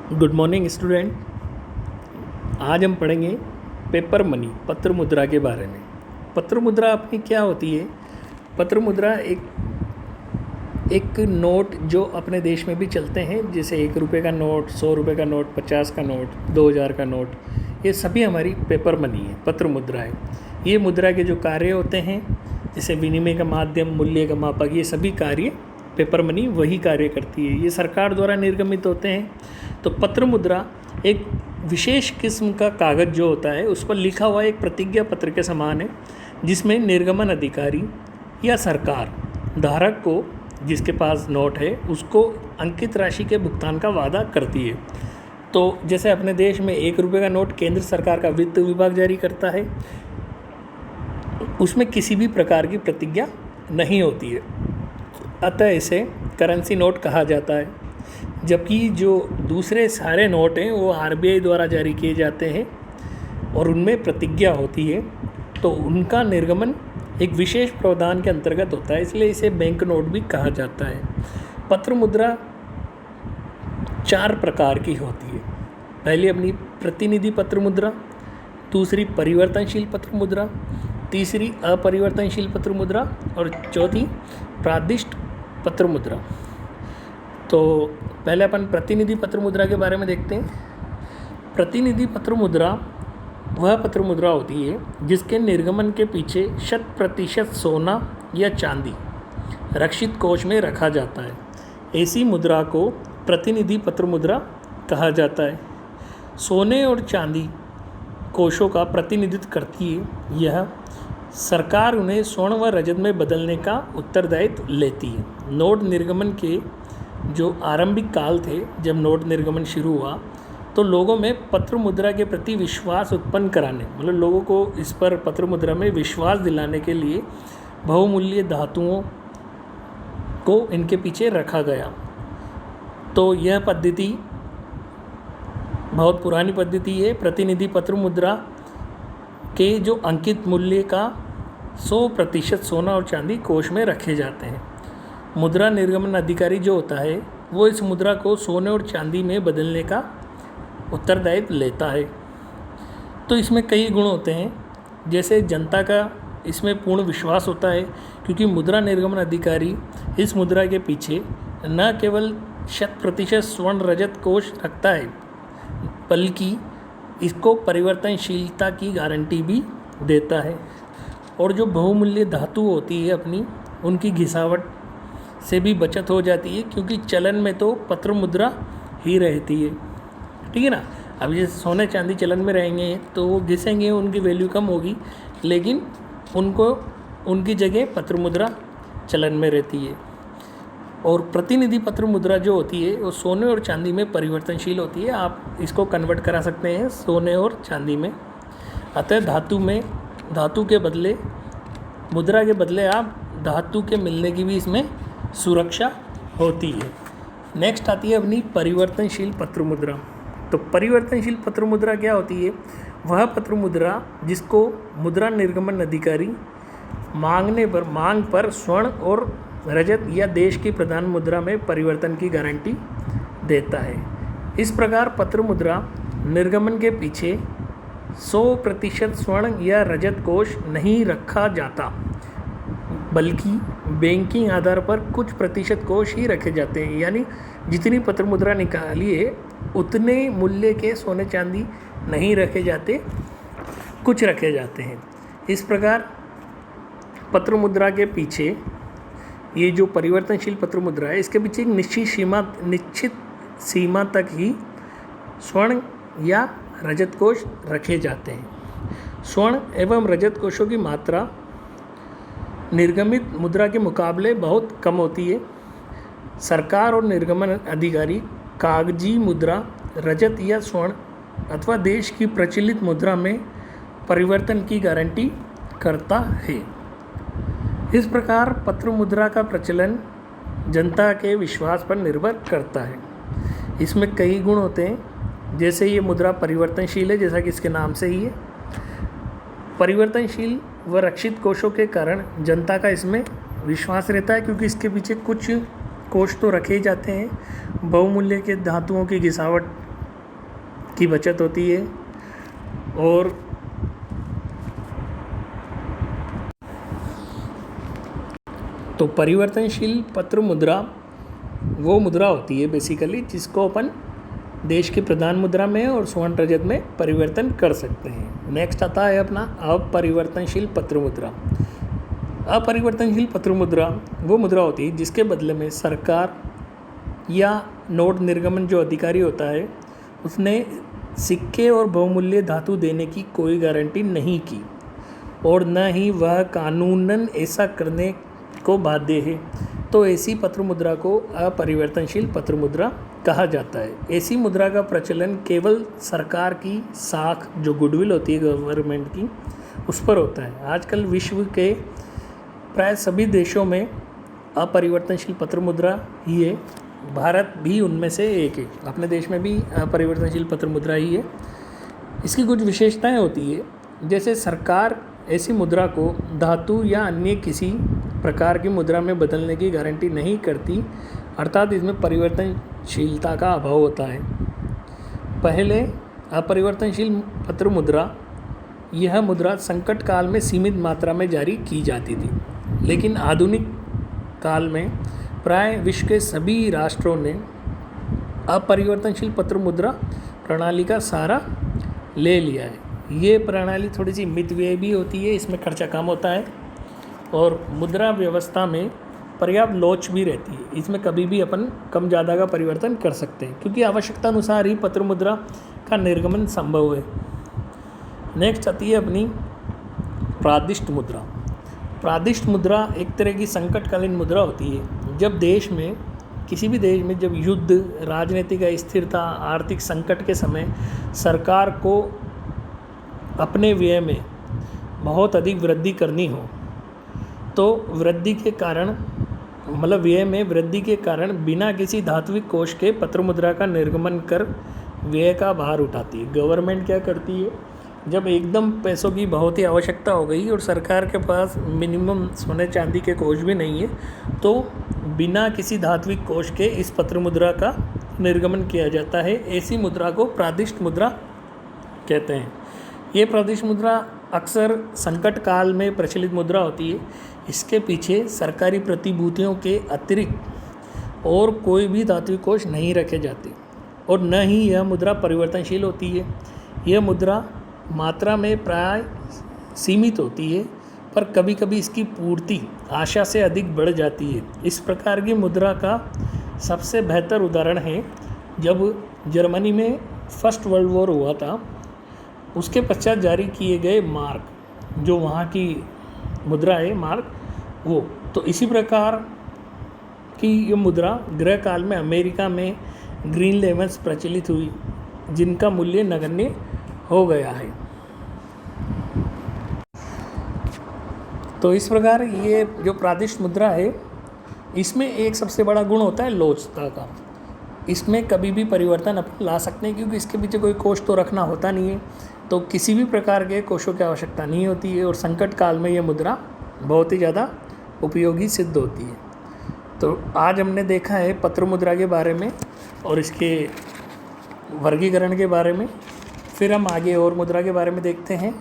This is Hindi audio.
Good morning student. आज हम पढ़ेंगे पेपर मनी, पत्र मुद्रा के बारे में। पत्र मुद्रा अपनी क्या होती है? पत्र मुद्रा एक नोट जो अपने देश में भी चलते हैं, जैसे 1 रुपये का नोट, 100 रुपये का नोट, 50 का नोट, 2000 का नोट, ये सभी हमारी पेपर मनी है, पत्र मुद्रा है। ये मुद्रा के जो कार्य होते हैं, जैसे विनिमय का माध्यम, मूल्य का मापक, ये सभी कार्य पेपर मनी वही कार्य करती है। ये सरकार द्वारा निर्गमित होते हैं। तो पत्र मुद्रा एक विशेष किस्म का कागज़ जो होता है, उस पर लिखा हुआ एक प्रतिज्ञा पत्र के समान है, जिसमें निर्गमन अधिकारी या सरकार धारक को, जिसके पास नोट है, उसको अंकित राशि के भुगतान का वादा करती है। तो जैसे अपने देश में 1 रुपये का नोट केंद्र सरकार का वित्त विभाग जारी करता है, उसमें किसी भी प्रकार की प्रतिज्ञा नहीं होती है, अतः इसे करेंसी नोट कहा जाता है। जबकि जो दूसरे सारे नोट हैं वो आरबीआई द्वारा जारी किए जाते हैं और उनमें प्रतिज्ञा होती है, तो उनका निर्गमन एक विशेष प्रावधान के अंतर्गत होता है, इसलिए इसे बैंक नोट भी कहा जाता है। पत्र मुद्रा 4 प्रकार की होती है। पहली अपनी प्रतिनिधि पत्र मुद्रा, दूसरी परिवर्तनशील पत्र मुद्रा, तीसरी अपरिवर्तनशील पत्र मुद्रा और चौथी प्रादिष्ट पत्र मुद्रा। तो पहले अपन प्रतिनिधि पत्र मुद्रा के बारे में देखते हैं। प्रतिनिधि पत्र मुद्रा वह पत्र मुद्रा होती है जिसके निर्गमन के पीछे 100% सोना या चांदी रक्षित कोष में रखा जाता है। ऐसी मुद्रा को प्रतिनिधि पत्र मुद्रा कहा जाता है। सोने और चांदी कोषों का प्रतिनिधित्व करती है। यह सरकार उन्हें स्वर्ण व रजत में बदलने का उत्तरदायित्व लेती है। नोट निर्गमन के जो आरंभिक काल थे, जब नोट निर्गमन शुरू हुआ, तो लोगों में पत्र मुद्रा के प्रति विश्वास उत्पन्न कराने, मतलब लोगों को इस पर पत्र मुद्रा में विश्वास दिलाने के लिए बहुमूल्य धातुओं को इनके पीछे रखा गया। तो यह पद्धति बहुत पुरानी पद्धति है। प्रतिनिधि पत्र मुद्रा के जो अंकित मूल्य का 100% सोना और चांदी कोष में रखे जाते हैं। मुद्रा निर्गमन अधिकारी जो होता है, वो इस मुद्रा को सोने और चांदी में बदलने का उत्तरदायित्व लेता है। तो इसमें कई गुण होते हैं, जैसे जनता का इसमें पूर्ण विश्वास होता है, क्योंकि मुद्रा निर्गमन अधिकारी इस मुद्रा के पीछे न केवल 100% स्वर्ण रजत कोष रखता है, बल्कि इसको परिवर्तनशीलता की गारंटी भी देता है। और जो बहुमूल्य धातु होती है अपनी, उनकी घिसावट से भी बचत हो जाती है, क्योंकि चलन में तो पत्र मुद्रा ही रहती है, ठीक है ना। अब जैसे सोने चांदी चलन में रहेंगे तो वो घिसेंगे, उनकी वैल्यू कम होगी, लेकिन उनकी जगह पत्र मुद्रा चलन में रहती है। और प्रतिनिधि पत्र मुद्रा जो होती है वो सोने और चांदी में परिवर्तनशील होती है। आप इसको कन्वर्ट करा सकते हैं सोने और चांदी में। अतः धातु के बदले, मुद्रा के बदले आप धातु के मिलने की भी इसमें सुरक्षा होती है। नेक्स्ट आती है अपनी परिवर्तनशील पत्र मुद्रा। तो परिवर्तनशील पत्र मुद्रा क्या होती है? वह पत्र मुद्रा जिसको मुद्रा निर्गमन अधिकारी मांग पर स्वर्ण और रजत या देश की प्रधान मुद्रा में परिवर्तन की गारंटी देता है। इस प्रकार पत्र मुद्रा निर्गमन के पीछे 100% स्वर्ण या रजत कोष नहीं रखा जाता, बल्कि बैंकिंग आधार पर कुछ प्रतिशत कोष ही रखे जाते हैं। यानी जितनी पत्र मुद्रा निकाली है उतने मूल्य के सोने चांदी नहीं रखे जाते, कुछ रखे जाते हैं। इस प्रकार पत्र मुद्रा के पीछे, ये जो परिवर्तनशील पत्र मुद्रा है, इसके पीछे एक निश्चित सीमा तक ही स्वर्ण या रजत कोष रखे जाते हैं। स्वर्ण एवं रजत कोषों की मात्रा निर्गमित मुद्रा के मुकाबले बहुत कम होती है। सरकार और निर्गमन अधिकारी कागजी मुद्रा, रजत या स्वर्ण अथवा देश की प्रचलित मुद्रा में परिवर्तन की गारंटी करता है। इस प्रकार पत्र मुद्रा का प्रचलन जनता के विश्वास पर निर्भर करता है। इसमें कई गुण होते हैं, जैसे ये मुद्रा परिवर्तनशील है, जैसा कि इसके नाम से ही है। परिवर्तनशील व रक्षित कोषों के कारण जनता का इसमें विश्वास रहता है, क्योंकि इसके पीछे कुछ कोष तो रखे ही जाते हैं। बहुमूल्य के धातुओं की घिसावट की बचत होती है। और तो परिवर्तनशील पत्र मुद्रा वो मुद्रा होती है बेसिकली जिसको अपन देश की प्रधान मुद्रा में और स्वर्ण रजत में परिवर्तन कर सकते हैं। नेक्स्ट आता है अपना अपरिवर्तनशील पत्र मुद्रा। अपरिवर्तनशील पत्र मुद्रा वो मुद्रा होती है जिसके बदले में सरकार या नोट निर्गमन जो अधिकारी होता है उसने सिक्के और बहुमूल्य धातु देने की कोई गारंटी नहीं की और न ही वह कानूनन ऐसा करने को बाध्य है। तो ऐसी पत्र मुद्रा को अपरिवर्तनशील पत्र मुद्रा कहा जाता है। ऐसी मुद्रा का प्रचलन केवल सरकार की साख जो गुडविल होती है गवर्नमेंट की उस पर होता है। आजकल विश्व के प्राय सभी देशों में अपरिवर्तनशील पत्र मुद्रा ही है। भारत भी उनमें से एक है। अपने देश में भी अपरिवर्तनशील पत्र मुद्रा ही है। इसकी कुछ विशेषताएं होती है, जैसे सरकार ऐसी मुद्रा को धातु या अन्य किसी प्रकार की मुद्रा में बदलने की गारंटी नहीं करती, अर्थात इसमें परिवर्तनशीलता का अभाव होता है। पहले अपरिवर्तनशील पत्र मुद्रा यह मुद्रा संकट काल में सीमित मात्रा में जारी की जाती थी, लेकिन आधुनिक काल में प्राय विश्व के सभी राष्ट्रों ने अपरिवर्तनशील पत्र मुद्रा प्रणाली का सहारा ले लिया है। ये प्रणाली थोड़ी सी मितव्ययी भी होती है, इसमें खर्चा कम होता है और मुद्रा व्यवस्था में पर्याप्त लोच भी रहती है। इसमें कभी भी अपन कम ज़्यादा का परिवर्तन कर सकते हैं क्योंकि आवश्यकता अनुसार ही पत्र मुद्रा का निर्गमन संभव है। नेक्स्ट आती है अपनी प्रादिष्ट मुद्रा। प्रादिष्ट मुद्रा एक तरह की संकटकालीन मुद्रा होती है। जब देश में किसी भी देश में जब युद्ध, राजनीतिक अस्थिरता, आर्थिक संकट के समय सरकार को अपने व्यय में बहुत अधिक वृद्धि करनी हो तो व्यय में वृद्धि के कारण बिना किसी धात्विक कोष के पत्र मुद्रा का निर्गमन कर व्यय का भार उठाती है। गवर्नमेंट क्या करती है, जब एकदम पैसों की बहुत ही आवश्यकता हो गई और सरकार के पास मिनिमम सोने चांदी के कोष भी नहीं है, तो बिना किसी धात्विक कोष के इस पत्र मुद्रा का निर्गमन किया जाता है। ऐसी मुद्रा को प्रादिष्ट मुद्रा कहते हैं। ये प्रादिष्ट मुद्रा अक्सर संकट काल में प्रचलित मुद्रा होती है। इसके पीछे सरकारी प्रतिभूतियों के अतिरिक्त और कोई भी धात्विक कोष नहीं रखे जाते और न ही यह मुद्रा परिवर्तनशील होती है। यह मुद्रा मात्रा में प्राय सीमित होती है, पर कभी कभी इसकी पूर्ति आशा से अधिक बढ़ जाती है। इस प्रकार की मुद्रा का सबसे बेहतर उदाहरण है जब जर्मनी में फर्स्ट वर्ल्ड वॉर हुआ था, उसके पश्चात जारी किए गए मार्क, जो वहाँ की मुद्रा है मार्क, वो तो इसी प्रकार की ये मुद्रा ग्रह काल में अमेरिका में ग्रीन लेवल्स प्रचलित हुई, जिनका मूल्य नगण्य हो गया है। तो इस प्रकार ये जो प्रादिष्ट मुद्रा है, इसमें एक सबसे बड़ा गुण होता है लोचता का। इसमें कभी भी परिवर्तन अपन ला सकते हैं क्योंकि इसके पीछे कोई कोष तो रखना होता नहीं है, तो किसी भी प्रकार के कोषों की आवश्यकता नहीं होती है और संकट काल में ये मुद्रा बहुत ही ज़्यादा उपयोगी सिद्ध होती है। तो आज हमने देखा है पत्र मुद्रा के बारे में और इसके वर्गीकरण के बारे में। फिर हम आगे और मुद्रा के बारे में देखते हैं।